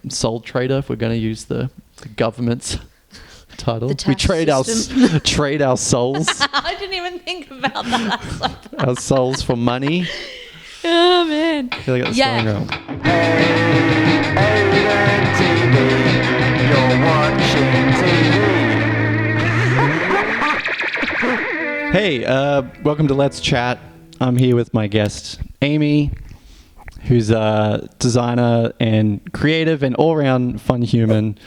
soul trader if we're going to use the government's title. The We tax trade our souls. I didn't even think about that. Our souls for money. Oh, man. I feel like that's going wrong. Aidan TV, you're watching TV. Hey, welcome to Let's Chat. I'm here with my guest, Amy, who's a designer and creative and all-round fun human.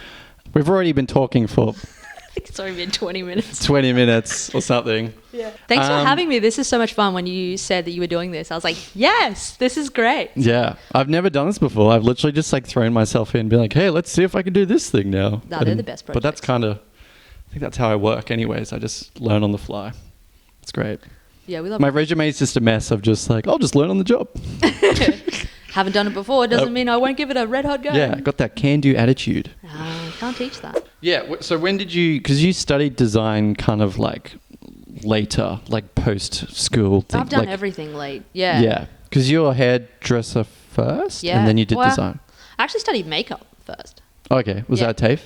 We've already been talking for... I think it's already been 20 minutes. 20 minutes or something. Yeah. Thanks for having me. This is so much fun. When you said that you were doing this, I was like, yes, this is great. Yeah. I've never done this before. I've literally just like thrown myself in and been like, hey, let's see if I can do this thing now. No, they're the best projects. But that's kind of... I think that's how I work anyways. I just learn on the fly. It's great. Yeah, we love My resume is just a mess of just like, I'll just learn on the job. Haven't done it before. Doesn't mean I won't give it a red hot go. Yeah, I got that can-do attitude. Can't teach that. Yeah, so when did you... Because you studied design kind of like later, like post-school thing. I've done like, everything late. Yeah. Yeah, because you're a hairdresser first Yeah. and then you did design. I actually studied makeup first. Okay, was Yeah. that TAFE?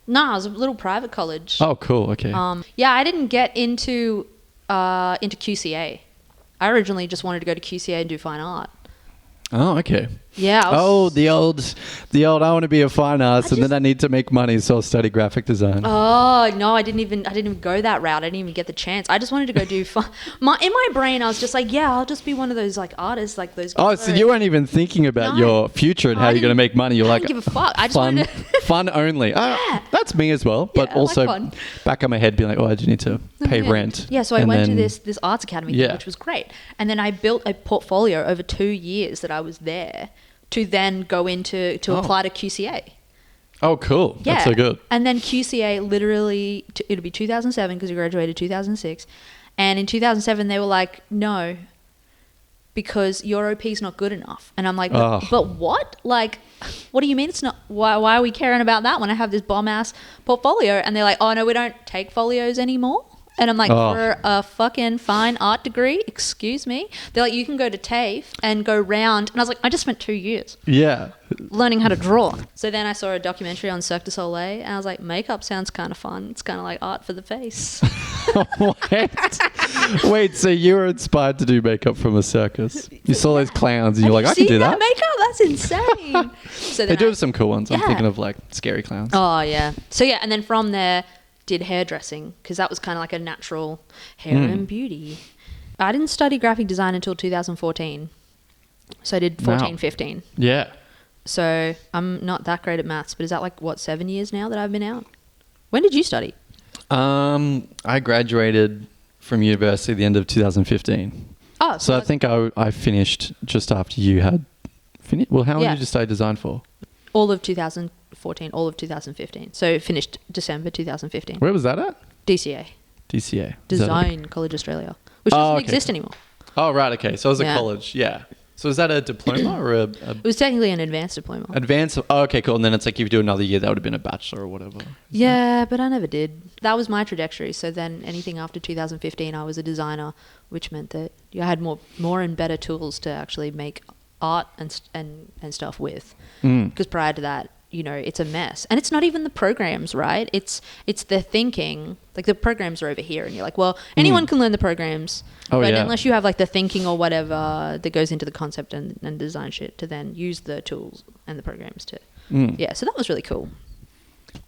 No, it was a little private college. Oh, cool, okay. Yeah, I didn't get into QCA. I originally just wanted to go to QCA and do fine art. Oh, okay. Yeah. The old, I want to be a fine artist and then I need to make money, so I'll study graphic design. Oh no, I didn't even go that route. I didn't even get the chance. I just wanted to go do fun. In my brain, I was just like, yeah, I'll just be one of those like artists, like those. Oh, so you weren't even thinking about your future and how you're going to make money. You're like, I didn't give a fuck. I just fun, wanted to fun only. Yeah. That's me as well. But Yeah, I like also fun. back of my head being like, oh, I do need to pay rent. Yeah, so I And went to then- this arts academy, thing, which was great. And then I built a portfolio over 2 years that I was there to then go into apply to QCA. Oh, cool. Yeah. That's so good. And then QCA literally, it'll be 2007 because you graduated 2006. And in 2007, they were like, no, because your OP is not good enough. And I'm like, but what? Like, what do you mean it's not? Why are we caring about that when I have this bomb-ass portfolio? And they're like, oh, no, we don't take folios anymore. And I'm like, for a fucking fine art degree, excuse me. They're like, you can go to TAFE and go round. And I was like, I just spent 2 years Yeah. learning how to draw. So then I saw a documentary on Cirque du Soleil and I was like, makeup sounds kind of fun. It's kind of like art for the face. Wait, so you were inspired to do makeup from a circus? You saw those clowns and you're like, I can do that. Makeup? That's insane. So They then do some cool ones. I'm Yeah. thinking of like scary clowns. Oh, yeah. So yeah, and then from there, did hairdressing because that was kind of like a natural hair and beauty. I didn't study graphic design until 2014. So I did 14, 15. Yeah. So I'm not that great at maths, but is that like, 7 years now that I've been out? When did you study? I graduated from university at the end of 2015. Oh, So I think I finished just after you had finished. Well, how long did you study design for? all of 2014, all of 2015. So it finished December 2015. Where was that at? DCA. DCA. Design College Australia, which doesn't exist anymore. Oh, right. Okay. So it was a Yeah. college. Yeah. So is that a diploma or a It was technically an advanced diploma. advanced? Oh, okay, cool. And then it's like if you do another year, that would have been a bachelor or whatever. Yeah, but I never did. That was my trajectory. So then anything after 2015, I was a designer, which meant that I had more and better tools to actually make art and stuff with. Because prior to that, it's a mess. And it's not even the programs, right? It's the thinking. Like the programs are over here and you're like, well, anyone can learn the programs. But unless you have like the thinking or whatever that goes into the concept and design shit to then use the tools and the programs to. Yeah, so that was really cool.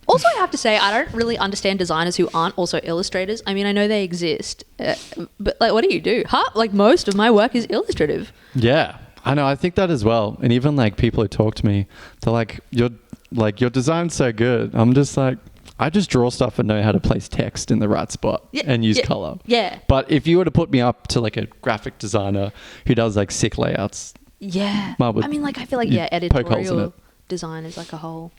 Also, I have to say, I don't really understand designers who aren't also illustrators. I mean, I know they exist, but like, what do you do? Like most of my work is illustrative. Yeah. I know. I think that as well. And even like people who talk to me, they're like, your design's so good. I'm just like, I just draw stuff and know how to place text in the right spot and use color. Yeah. But if you were to put me up to like a graphic designer who does like sick layouts. Yeah. I mean, like, I feel like, poke holes in editorial it. design is like a whole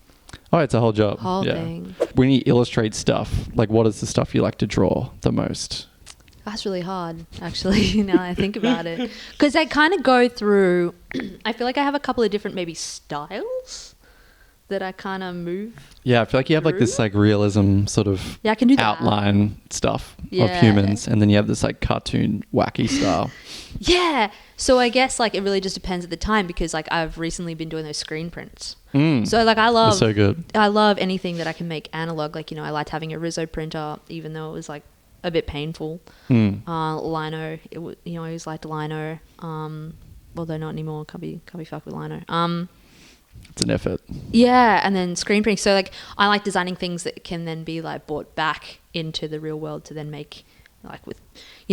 Oh, it's a whole job. thing. When you illustrate stuff, like what is the stuff you like to draw the most? That's really hard, actually, now I think about it. Because I kind of go through, I feel like I have a couple of different maybe styles that I kind of move. Yeah, I feel like you have like this like realism sort of I can do that. outline stuff of humans. And then you have this like cartoon wacky style. Yeah. So I guess like it really just depends at the time because like I've recently been doing those screen prints So like I love That's so good. I love anything that I can make analog. Like, I liked having a Rizzo printer, even though it was like a bit painful. Lino, I always liked Lino. Although not anymore. Can't be fucked with Lino. It's an effort. Yeah, and then screen printing. So like I like designing things that can then be like brought back into the real world to then make like with,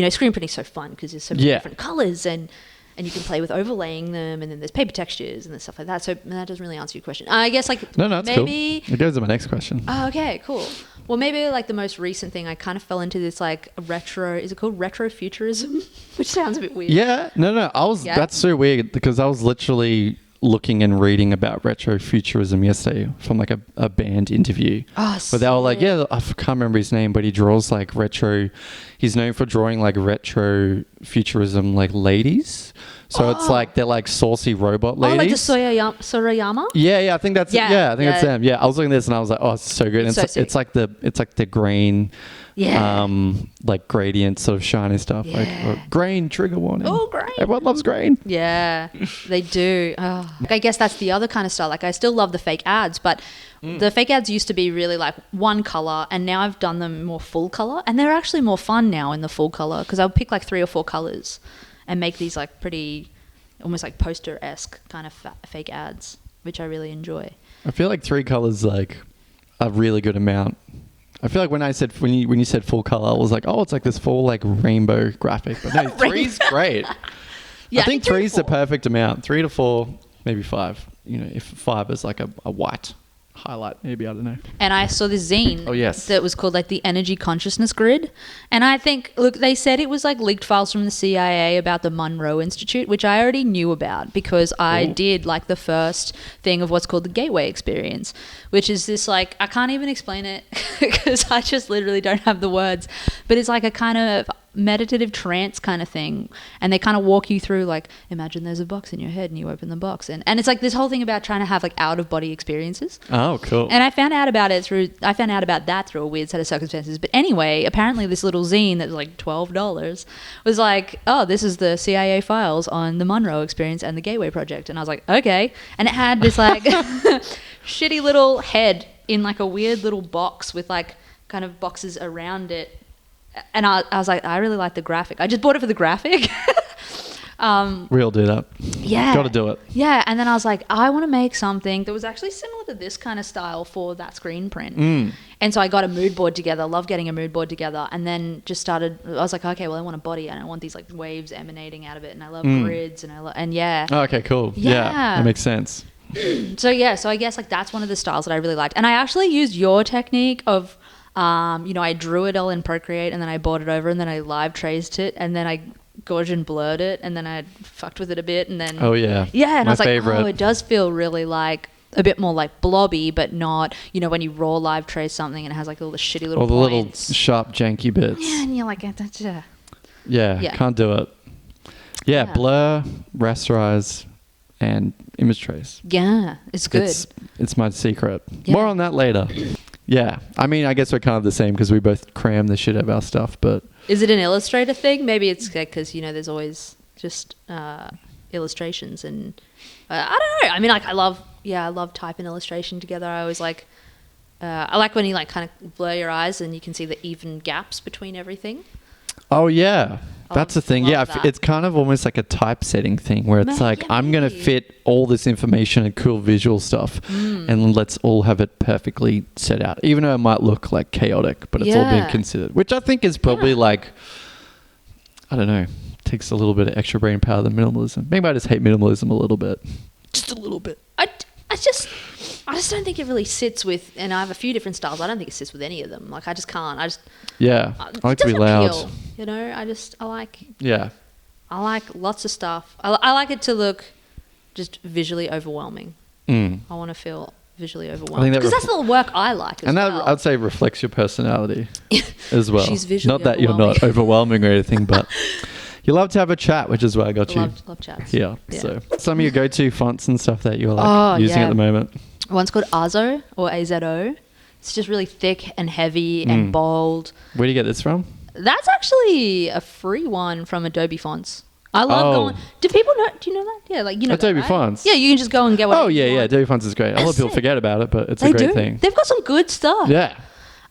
screen printing is so fun because there's so many different colors and you can play with overlaying them, and then there's paper textures and stuff like that. So that doesn't really answer your question. I guess like No, it's maybe cool. It goes to my next question. Oh, okay, cool. Well, maybe like the most recent thing, I kind of fell into this like retro. Is it called retrofuturism? Which sounds a bit weird. Yeah, no. That's so weird because I was literally looking and reading about retrofuturism yesterday from like a band interview. Oh, but they were like, I can't remember his name, but he draws like retro. He's known for drawing like retrofuturism like ladies. So it's like they're like saucy robot ladies. Oh, like the Sorayama? Yeah, I think that's I think that's them. Yeah, I was looking at this and I was like, oh, it's so good. And it's like the green, like gradient sort of shiny stuff. Yeah. Like grain trigger warning. Oh, grain. Everyone loves grain. Yeah, they do. Oh. I guess that's the other kind of style. Like I still love the fake ads, but the fake ads used to be really like one color, and now I've done them more full color, and they're actually more fun now in the full color because I'll pick like 3 or 4 colors and make these like pretty, almost like poster-esque kind of fake ads, which I really enjoy. I feel like 3 colors like a really good amount. I feel like when you said full color, I was like, oh, it's like this full like rainbow graphic. But no, 3's great. Yeah, I think 3's the perfect amount. 3 to 4, maybe 5. If 5 is like a white highlight, maybe, I don't know. And I saw this zine yes. that was called like the Energy Consciousness Grid. And I think, look, they said it was like leaked files from the CIA about the Monroe Institute, which I already knew about because I did like the first thing of what's called the Gateway Experience, which is this like, I can't even explain it because I just literally don't have the words, but it's like a kind of meditative trance kind of thing, and they kind of walk you through like, imagine there's a box in your head and you open the box, and it's like this whole thing about trying to have like out of body experiences. Oh, cool. And I found out about that through a weird set of circumstances. But anyway, apparently this little zine that was like $12 was like, oh, this is the CIA files on the Monroe experience and the Gateway Project. And I was like, okay. And it had this like shitty little head in like a weird little box with like kind of boxes around it. And I was like, I really like the graphic. I just bought it for the graphic. We all do that. Yeah. Got to do it. Yeah. And then I was like, I want to make something that was actually similar to this kind of style for that screen print. And so I got a mood board together. Love getting a mood board together. And then just started, I was like, okay, well, I want a body and I want these like waves emanating out of it. And I love grids and yeah. Oh, okay, cool. Yeah. That makes sense. So I guess like that's one of the styles that I really liked. And I actually used your technique of, I drew it all in Procreate and then I brought it over and then I live traced it and then I Gaussian blurred it and then I fucked with it a bit and then and I was like, oh, it does feel really like a bit more like blobby, but not, when you raw live trace something and it has like all the shitty little points. Little sharp janky bits. Yeah, and you're like, can't do it. Blur, rasterize, and image trace. Yeah, it's good. It's my secret. More on that later. Yeah, I mean, I guess we're kind of the same because we both cram the shit out of our stuff, but... Is it an Illustrator thing? Maybe it's because, there's always just illustrations and... I don't know. I mean, like, I love type and illustration together. I always like... I like when you, like, kind of blur your eyes and you can see the even gaps between everything. Oh, yeah. That's the thing. Yeah, it's kind of almost like a typesetting thing where it's I'm going to fit all this information and cool visual stuff and let's all have it perfectly set out. Even though it might look like chaotic, but it's all been considered, which I think is probably like, I don't know, takes a little bit of extra brain power than minimalism. Maybe I just hate minimalism a little bit. Just a little bit. I just don't think it really sits with, and I have a few different styles. I don't think it sits with any of them. Like, I just can't. I like to be loud. I like lots of stuff. I like it to look just visually overwhelming. I want to feel visually overwhelmed because that's the work I like. And that I'd say reflects your personality as well. She's visually not that you're not overwhelming or anything, but. You love to have a chat, which is why I got you. Love chats. Yeah. So some of your go-to fonts and stuff that you're like using at the moment. One's called Azo or AZO. It's just really thick and heavy and bold. Where do you get this from? That's actually a free one from Adobe Fonts. I love Oh. going. Do people know? Do you know that? Yeah, like you know. Adobe that, right? Fonts. Yeah, you can just go and get whatever. Oh yeah, you yeah. want. Adobe Fonts is great. A lot of That's people sick. forget about it, but it's They a great do. thing. They've got some good stuff. Yeah.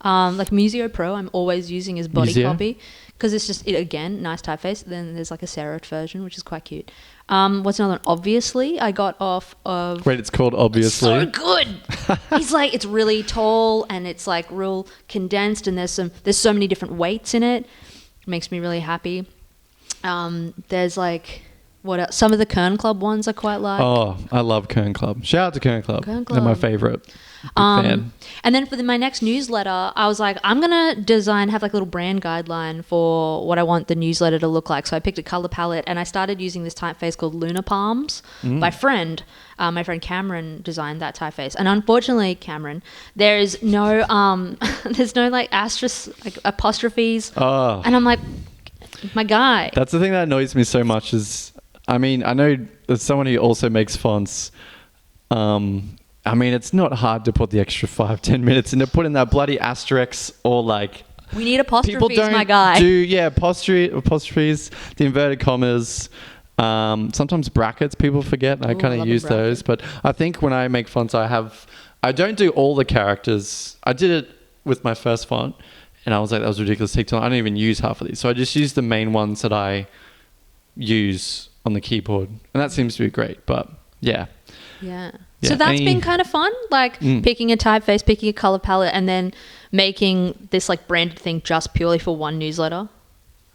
Like MUSEO Pro, I'm always using as body MUSEO? copy because it's just again nice typeface. Then there's like a serif version, which is quite cute. What's another one? Obviously, I got off of. Wait, it's called Obviously. So good. He's like, it's really tall and it's like real condensed, and there's so many different weights in it. Makes me really happy. There's like what else? Some of the KERN Club ones I quite like. Oh, I love KERN Club. Shout out to KERN Club. KERN They're my Club. favorite. Big fan. And then for my next newsletter, I was like, I'm gonna have like a little brand guideline for what I want the newsletter to look like. So I picked a color palette and I started using this typeface called LUNAR Palms. My friend Cameron designed that typeface, and unfortunately, Cameron, there's no like asterisk, like apostrophes, Oh. and I'm like, my guy. That's the thing that annoys me so much is, I mean, I know there's someone who also makes fonts. I mean, it's not hard to put the extra 5-10 minutes into putting that bloody asterisk or like. We need People apostrophes, don't my guy. apostrophes, the inverted commas, sometimes brackets. People forget. And I Ooh, kind love of a use those, but I think when I make fonts, I don't do all the characters. I did it with my first font, and I was like, that was ridiculous. Take too long. I don't even use half of these, so I just use the main ones that I use on the keyboard, and that seems to be great. But yeah. Yeah. Yeah, So that's any- been kind of fun, like picking a typeface, picking a color palette, and then making this like branded thing just purely for one newsletter.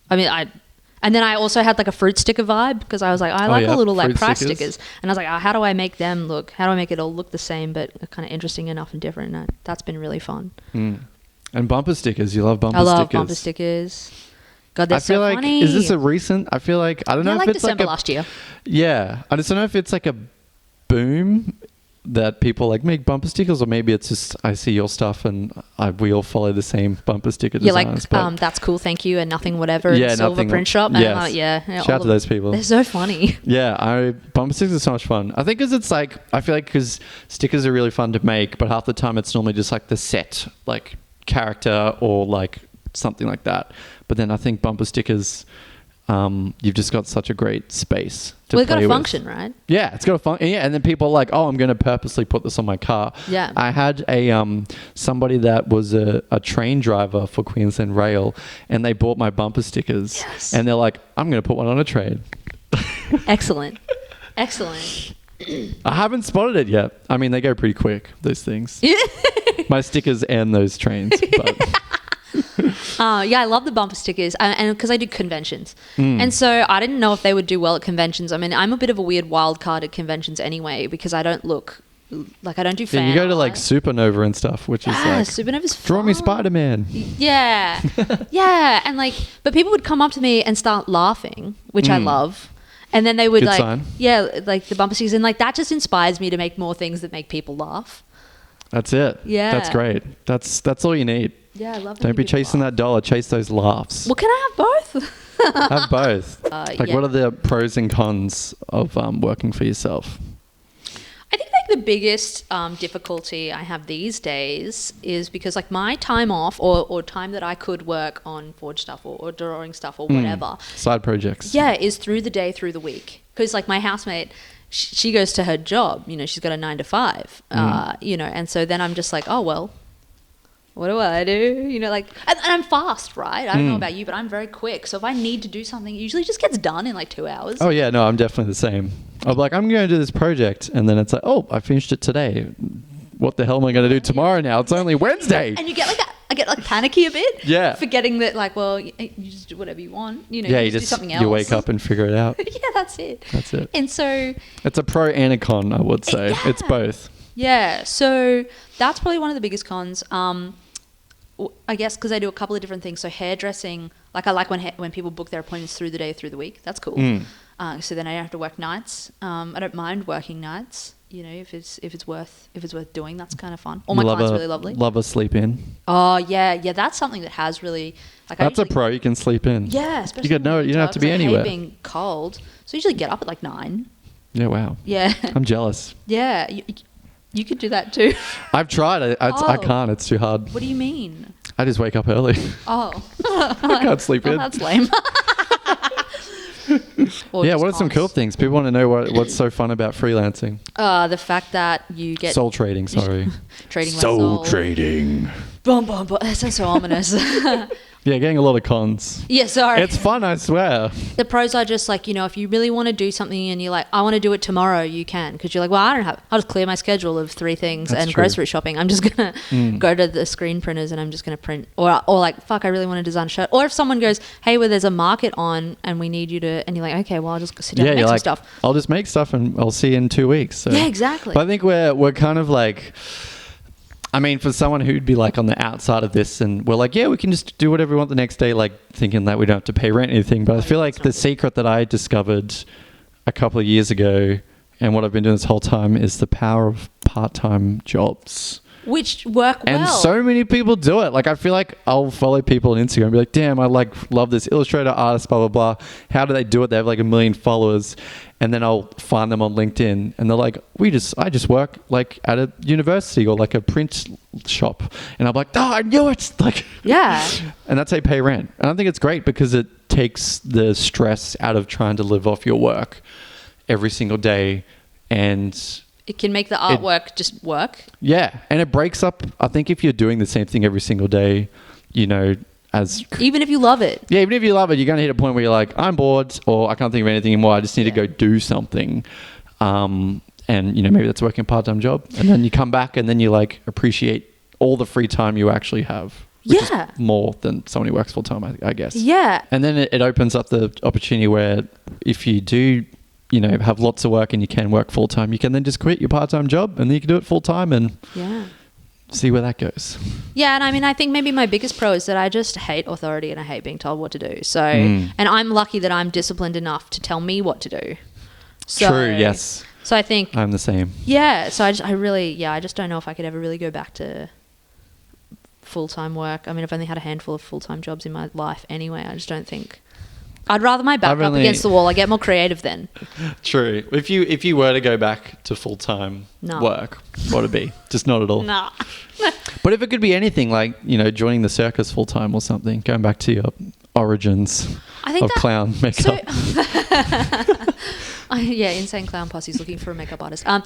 And then I also had like a fruit sticker vibe because I was like, I like yeah, a little like fruit price stickers. stickers. And I was like, how do I make them look? How do I make it all look the same but kind of interesting enough and different? And that's been really fun. And bumper stickers. You love bumper I stickers. love bumper stickers. God, they're I feel so like, funny. is this a recent? I feel like, I don't know Yeah, if like it's December like a, last year. Yeah. I just don't know if it's like a boom that people like make bumper stickers, or maybe it's just I see your stuff and we all follow the same bumper sticker You're like, designs. but that's cool, thank you, and nothing whatever, Yeah, and silver nothing- print shop. And yes. I'm like, yeah. Shout out to those people. They're so funny. Yeah, bumper stickers are so much fun. I think because it's like, I feel like because stickers are really fun to make, but half the time it's normally just like the set, like character or like something like that. But then I think bumper stickers, you've just got such a great space to Well, it's got play a with. function, right? Yeah, it's got a function. Yeah, and then people are like, oh, I'm going to purposely put this on my car. Yeah. I had somebody that was a train driver for Queensland Rail, and they bought my bumper stickers. Yes. And they're like, I'm going to put one on a train. Excellent. I haven't spotted it yet. I mean, they go pretty quick, those things. My stickers and those trains. But Yeah, I love the bumper stickers, and because I do conventions, and so I didn't know if they would do well at conventions. I mean, I'm a bit of a weird wild card at conventions anyway because I don't look like I don't do fan yeah, you go to like art. Supernova and stuff, which is Yeah, like, Supernova's fun. draw me Spider-Man. Yeah, yeah, and like, but people would come up to me and start laughing, which I love. And then they would Good like, sign. yeah, like the bumper stickers, and like that just inspires me to make more things that make people laugh. That's it. Yeah. That's great. That's all you need. Yeah, I love. Don't be chasing that dollar. Chase those laughs. Well, can I have both? Have both. Like, yeah. what are the pros and cons of working for yourself? I think like the biggest difficulty I have these days is because like my time off or time that I could work on Forge stuff or drawing stuff or whatever, Side projects. yeah, is through the day, through the week. Because like my housemate, she goes to her job, you know, she's got a 9 to 5, you know, and so then I'm just like, oh, well, what do I do? You know, like, and I'm fast, right? I don't know about you, but I'm very quick. So if I need to do something, it usually just gets done in like 2 hours. Oh yeah, no, I'm definitely the same. I'm like, I'm going to do this project, and then it's like, oh, I finished it today. What the hell am I going to do tomorrow now? It's only Wednesday. And you get like I get like panicky a bit. Yeah. Forgetting that like, well, you just do whatever you want. You know, Yeah, you just do something else. you wake up and figure it out. Yeah, that's it. That's it. And so, It's a pro and a con, I would say. Yeah. It's both. yeah, so that's probably one of the biggest cons. I guess because I do a couple of different things. So hairdressing, like I like when people book their appointments through the day, through the week. That's cool. So then I don't have to work nights. I don't mind working nights. You know, if it's worth doing, that's kind of fun. All my clients are really lovely. Love a sleep in. Oh yeah, that's something that has really like. That's I a usually, pro. You can sleep in. Yeah, especially You could know. in You don't have to be winter, 'cause I anywhere. hate being cold, so I usually get up at like 9. Yeah. Wow. Yeah, I'm jealous. yeah. You could do that too. I've tried. I Oh. can't. It's too hard. What do you mean? I just wake up early. Oh, I can't sleep well, in. that's lame. Or Yeah, just what are some cons. cool things? People want to know what's so fun about freelancing. The fact that you get Soul trading, sorry. trading my soul. trading. Boom, boom, boom. That sounds so ominous. Yeah, getting a lot of cons. Yeah, sorry. It's fun, I swear. The pros are just like, if you really want to do something and you're like, I want to do it tomorrow, you can. Because you're like, well, I'll just clear my schedule of 3 things That's and true. grocery shopping. I'm just going to go to the screen printers and I'm just going to print. Or like, fuck, I really want to design a shirt. Or if someone goes, hey, well, there's a market on and we need you to, and you're like, okay, well, I'll just sit down and make you're some like, stuff. I'll just make stuff and I'll see you in 2 weeks. So. Yeah, exactly. But I think we're kind of like, I mean, for someone who'd be like on the outside of this and we're like, yeah, we can just do whatever we want the next day, like thinking that we don't have to pay rent or anything. But I feel like the secret that I discovered a couple of years ago and what I've been doing this whole time is the power of part-time jobs. Which work well. And so many people do it. Like, I feel like I'll follow people on Instagram and be like, damn, I love this illustrator, artist, blah, blah, blah. How do they do it? They have like 1 million followers. And then I'll find them on LinkedIn and they're like, I just work like at a university or like a print shop. And I'm like, oh, I knew it. Like, Yeah. And that's how you pay rent. And I think it's great because it takes the stress out of trying to live off your work every single day. And It can make the artwork just work. yeah. And it breaks up. I think if you're doing the same thing every single day, Even if you love it. yeah, even if you love it, you're going to hit a point where you're like, I'm bored or I can't think of anything anymore. I just need to go do something. And, maybe that's working a part-time job. And then you come back and then you like appreciate all the free time you actually have. Which is more than someone who works full-time, I guess. Yeah. And then it opens up the opportunity where if you do, have lots of work and you can work full-time, you can then just quit your part-time job and then you can do it full-time and see where that goes. Yeah, and I mean, I think maybe my biggest pro is that I just hate authority and I hate being told what to do. So, and I'm lucky that I'm disciplined enough to tell me what to do. So, True, yes. So I think, I'm the same. yeah, so I just don't know if I could ever really go back to full-time work. I mean, I've only had a handful of full-time jobs in my life anyway. I just don't think... I'd rather my back up against the wall. I get more creative then. True. If you were to go back to full-time work, what would it be? Just not at all. Nah. But if it could be anything, like, joining the circus full-time or something, going back to your origins of clown makeup. Insane Clown Posse's looking for a makeup artist. I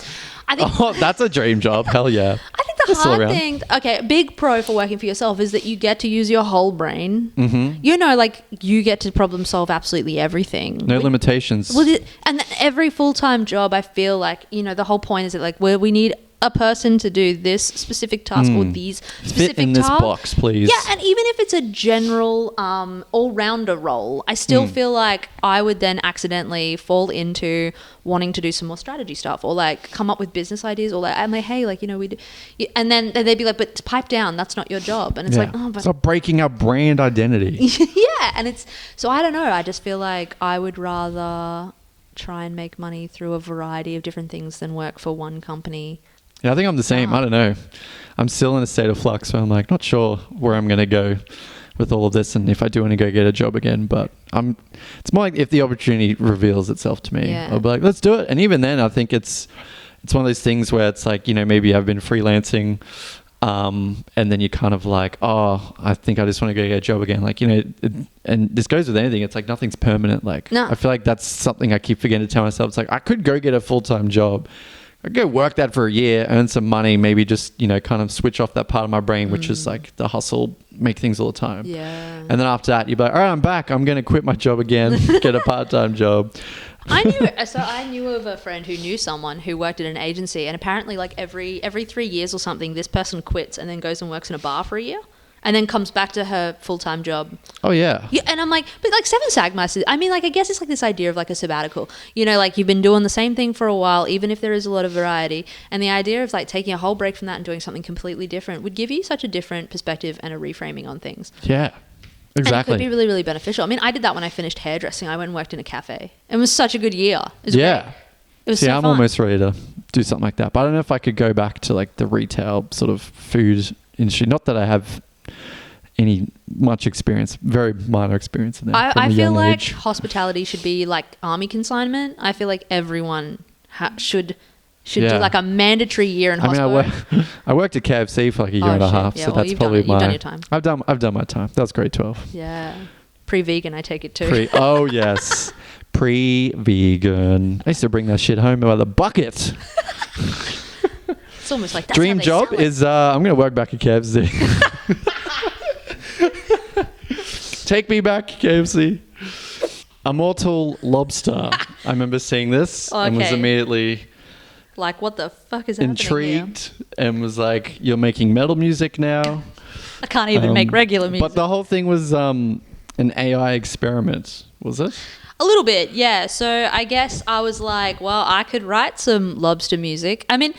think that's a dream job. Hell yeah. I think the hard thing, a big pro for working for yourself is that you get to use your whole brain. Mm-hmm. Like you get to problem solve absolutely everything. No limitations. Well, and every full-time job, I feel like, the whole point is that like where we need a person to do this specific task or these specific Fit in this box, please. Yeah, and even if it's a general all-rounder role, I still feel like I would then accidentally fall into wanting to do some more strategy stuff or like come up with business ideas or like I'm like, hey, like, we do, and then they'd be like, but pipe down, that's not your job. And it's like, oh, but stop breaking our brand identity. yeah, and it's so I don't know. I just feel like I would rather try and make money through a variety of different things than work for one company. Yeah, I think I'm the same. I don't know. I'm still in a state of flux, so I'm like not sure where I'm going to go with all of this and if I do want to go get a job again. But it's more like if the opportunity reveals itself to me, I'll be like, let's do it. And even then, I think it's one of those things where it's like, maybe I've been freelancing and then you're kind of like, oh, I think I just want to go get a job again. Like, and this goes with anything. It's like nothing's permanent. Like, I feel like that's something I keep forgetting to tell myself. It's like I could go get a full-time job. I'd go work that for a year, earn some money, maybe just, kind of switch off that part of my brain, which is like the hustle, make things all the time. Yeah. And then after that, you'd be like, all right, I'm back. I'm going to quit my job again, get a part-time job. I knew of a friend who knew someone who worked at an agency, and apparently like every 3 years or something, this person quits and then goes and works in a bar for a year. And then comes back to her full-time job. Oh, yeah. Yeah, and I'm like, but like Seven Sagmasters, I mean, like, I guess it's like this idea of like a sabbatical. Like you've been doing the same thing for a while, even if there is a lot of variety. And the idea of like taking a whole break from that and doing something completely different would give you such a different perspective and a reframing on things. Yeah, exactly. And it could be really, really beneficial. I mean, I did that when I finished hairdressing. I went and worked in a cafe. It was such a good year. It was great. It was so I'm fun. almost ready to do something like that. But I don't know if I could go back to like the retail sort of food industry. Not that I have much experience, very minor experience in that. I feel like hospitality should be like army consignment. I feel like everyone should do like a mandatory year in hospital. I worked at KFC for like a year and a half, so that's probably you've done your time. I've done my time. That was grade 12. Yeah, pre-vegan, I take it too. Oh yes, Pre-vegan. I used to bring that shit home by the bucket. It's almost like that's Dream how they job sell it. is I'm going to work back at KFC. Take me back, KFC. Immortal Lobster. I remember seeing this and was Okay. immediately Like, what the fuck is happening here? intrigued and was like, you're making metal music now. I can't even make regular music. But the whole thing was an AI experiment, was it? A little bit, yeah. So I guess I was like, well, I could write some lobster music. I mean,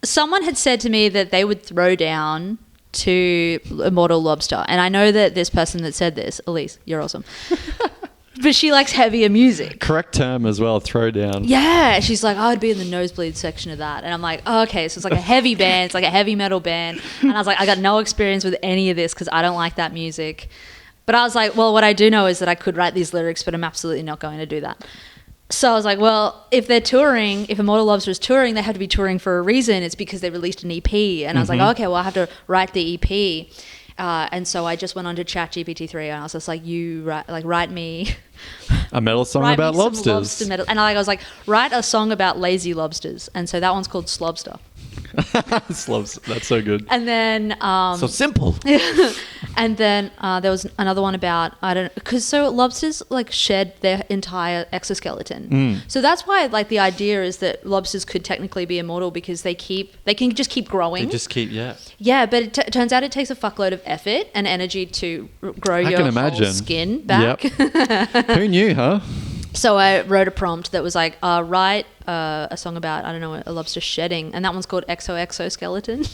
someone had said to me that they would throw down to Immortal Lobster. And I know that this person that said this, Elise, you're awesome. But she likes heavier music. Correct term as well, throwdown. Yeah, she's like, I'd be in the nosebleed section of that. And I'm like, oh, okay, so it's like a heavy band. It's like a heavy metal band. And I was like, I got no experience with any of this because I don't like that music. But I was like, well, what I do know is that I could write these lyrics, but I'm absolutely not going to do that. So I was like, well, if they're touring, if Immortal Lobster is touring, they have to be touring for a reason. It's because they released an EP. And I was like, okay, well, I have to write the EP. And so I just went on to ChatGPT-3 and I was just like, write me A metal song write about me some lobsters. lobster metal. And I was like, write a song about lazy lobsters. And so that one's called Slobster. Slobs. That's so good. And then So simple. and then there was another one about because lobsters like shed their entire exoskeleton. So that's why like the idea is that lobsters could technically be immortal because they can just keep growing. They just keep, yeah. Yeah, but it turns out it takes a fuckload of effort and energy to grow your can whole imagine. skin back. Who knew, huh? So I wrote a prompt that was like, write a song about, I don't know, a lobster shedding. And that one's called Exoskeleton.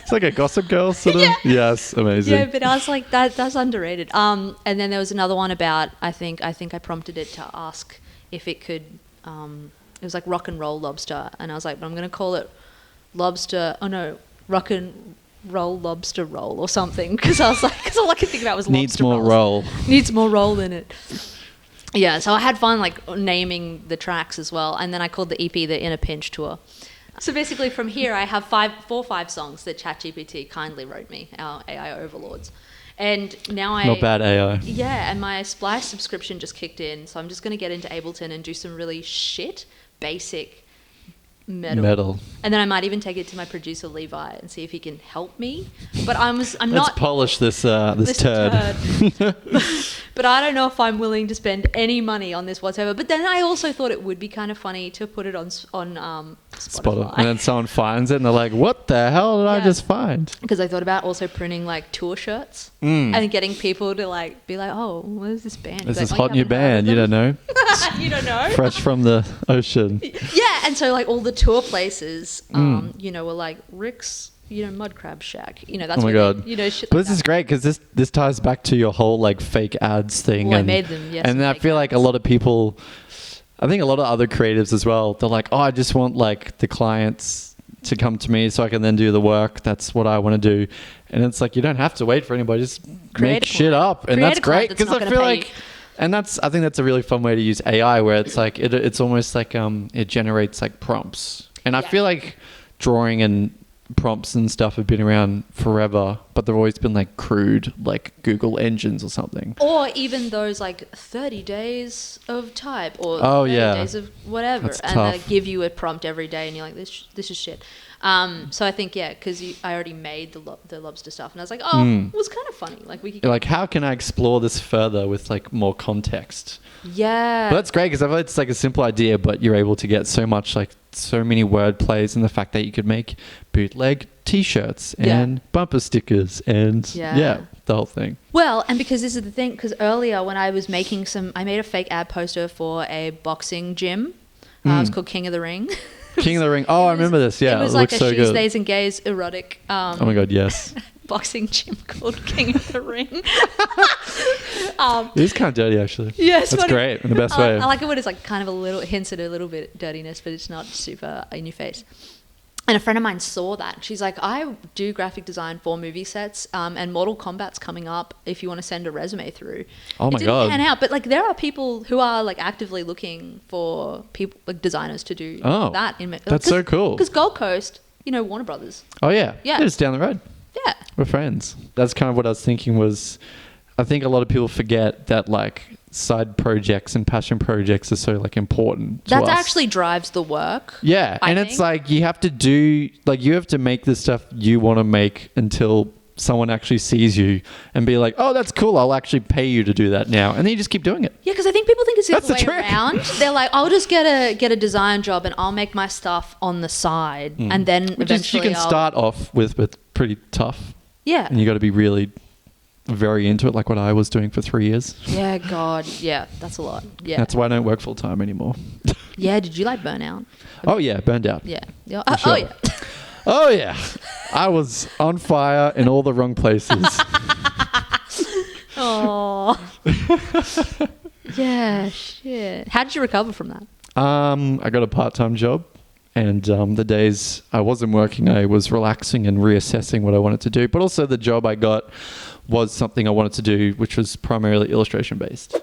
It's like a Gossip Girl sort of. Yeah. Yes, amazing. Yeah, but I was like, that's underrated. And then there was another one about, I think I prompted it to ask if it could, it was like rock and roll lobster. And I was like, but I'm going to call it rock and roll lobster roll or something. Because I was like, because all I could think about was lobster Needs more rolls. roll. Needs more roll in it. Yeah, so I had fun like naming the tracks as well, and then I called the EP the In a Pinch Tour. So basically, from here I have 5 songs that ChatGPT kindly wrote me, our AI overlords, and now Not bad AI. Yeah, and my Splice subscription just kicked in, so I'm just going to get into Ableton and do some really shit basic metal. And then I might even take it to my producer Levi and see if he can help me. But Let's not polish this turd. But I don't know if I'm willing to spend any money on this whatsoever. But then I also thought it would be kind of funny to put it on Spotify. And then someone finds it and they're like, what the hell did I Yeah. just find? Because I thought about also printing like tour shirts and getting people to like be like, oh, what is this band? This Like, is "Oh, hot new haven't heard of band. You them?" don't know. You don't know. Fresh from the ocean. Yeah, and so like all the tour places, were like Rick's, Mud Crab Shack. That's Oh my where God. shit But like this is that. great because this ties back to your whole like fake ads thing. Well, I and, made them, yes, And I fake feel like a ads. lot of people, I think a lot of other creatives as well, they're like, oh, I just want like the clients to come to me so I can then do the work. That's what I want to do. And it's like, you don't have to wait for anybody. Just Create make a shit client. up. And Create that's a client great that's because not I gonna feel pay like, and I think that's a really fun way to use AI where it's like, it's almost like it generates like prompts. And I Yeah. feel like drawing and prompts and stuff have been around forever, but they've always been like crude, like Google engines or something. Or even those like 30 days of type or Oh, 30 yeah. days of whatever. That's and tough. they give you a prompt every day and you're like, this is shit. So I think, yeah, because I already made the lobster stuff and I was like, it was kind of funny. Like we could You're like, how can I explore this further with like more context? Yeah. But that's great because I feel like it's like a simple idea, but you're able to get so many word plays and the fact that you could make bootleg t-shirts and bumper stickers and the whole thing. Well, and because this is the thing, because earlier when I was making I made a fake ad poster for a boxing gym. It was called King of the Ring. King of the Ring. Oh, I remember this. Yeah, it was it like looks a so shoes, good. days and gays erotic Oh my God, yes. boxing gym called King of the Ring. It is kind of dirty, actually. Yes, That's great in the best way. I like it when it's like kind of a little hints at a little bit of dirtiness, but it's not super in your face. And a friend of mine saw that. She's like, I do graphic design for movie sets, and Mortal Kombat's coming up if you want to send a resume through. Oh my it didn't God. pan out, but like there are people who are like actively looking for people like designers to do that. That's so cool. Because Gold Coast, Warner Brothers. Oh yeah. Yeah. It's down the road. Yeah. We're friends. That's kind of what I was thinking was I think a lot of people forget that like side projects and passion projects are so like important to That us. actually drives the work. Yeah, I and it's think. like you have to make the stuff you want to make until someone actually sees you and be like, oh, that's cool, I'll actually pay you to do that now. And then you just keep doing it. Yeah, because I think people think it's the That's other the way trick. around. They're like, I'll just get a design job and I'll make my stuff on the side, and then Which is, you eventually can I'll start off with pretty tough. Yeah. And you got to be really very into it, like what I was doing for 3 years. Yeah, God, yeah, that's a lot. Yeah, That's why I don't work full time anymore. yeah. Did you like burnout? Oh yeah, burned out. Yeah, yeah. For Oh sure. yeah. Oh yeah, I was on fire in all the wrong places. Oh. Yeah, shit. How did you recover from that? I got a part-time job, and the days I wasn't working, I was relaxing and reassessing what I wanted to do. But also the job I got was something I wanted to do, which was primarily illustration-based.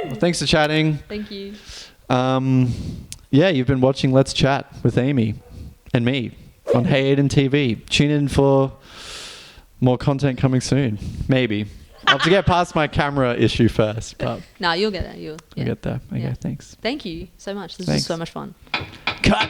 Well, thanks for chatting. Thank you. Yeah, you've been watching Let's Chat with Amy and me on HeyAidan TV. Tune in for more content coming soon. Maybe. I'll have to get past my camera issue first, but No, you'll get it. You'll I'll get there. Okay, Yeah. thanks. Thank you so much. This Thanks. is so much fun. Cut!